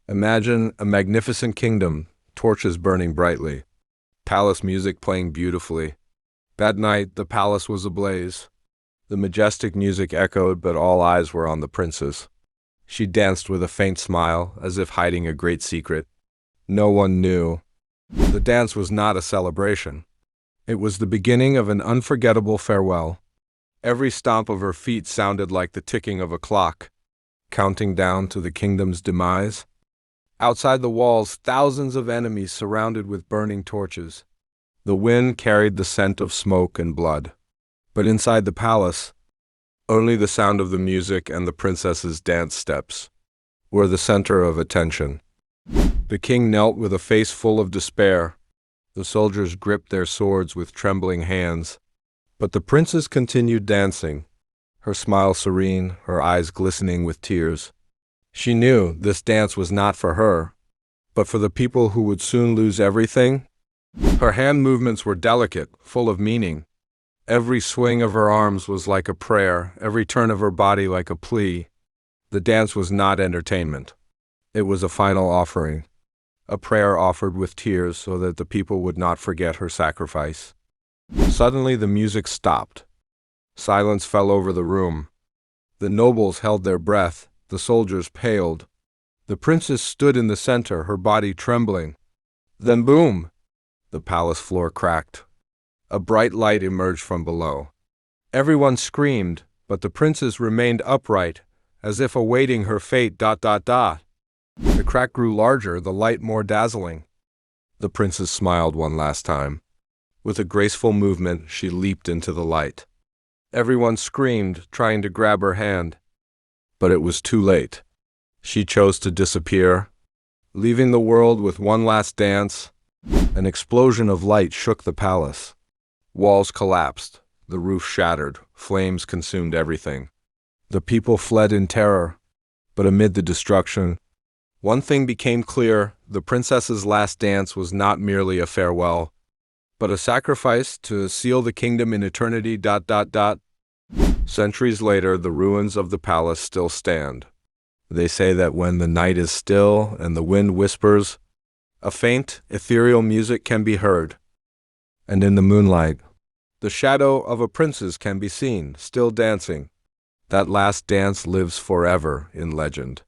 Imagine a magnificent kingdom, torches burning brightly, palace music playing beautifully. That night, the palace was ablaze. The majestic music echoed, but all eyes were on the princess. She danced with a faint smile, as if hiding a great secret. No one knew. The dance was not a celebration. It was the beginning of an unforgettable farewell. Every stomp of her feet sounded like the ticking of a clock, counting down to the kingdom's demise. Outside the walls, thousands of enemies surrounded with burning torches. The wind carried the scent of smoke and blood. But inside the palace, only the sound of the music and the princess's dance steps were the center of attention. The king knelt with a face full of despair. The soldiers gripped their swords with trembling hands. But the princess continued dancing, her smile serene, her eyes glistening with tears. She knew this dance was not for her, but for the people who would soon lose everything. Her hand movements were delicate, full of meaning. Every swing of her arms was like a prayer, every turn of her body like a plea. The dance was not entertainment. It was a final offering, a prayer offered with tears so that the people would not forget her sacrifice. Suddenly the music stopped. Silence fell over the room. The nobles held their breath. The soldiers paled. The princess stood in the center, her body trembling. Then boom! The palace floor cracked. A bright light emerged from below. Everyone screamed, but the princess remained upright, as if awaiting her fate. The crack grew larger, the light more dazzling. The princess smiled one last time. With a graceful movement, she leaped into the light. Everyone screamed, trying to grab her hand. But it was too late. She chose to disappear, leaving the world with one last dance. An explosion of light shook the palace. Walls collapsed, the roof shattered, flames consumed everything. The people fled in terror, but amid the destruction, one thing became clear: the princess's last dance was not merely a farewell, but a sacrifice to seal the kingdom in eternity. Centuries later, the ruins of the palace still stand. They say that when the night is still and the wind whispers, a faint, ethereal music can be heard. And in the moonlight, the shadow of a princess can be seen, still dancing. That last dance lives forever in legend.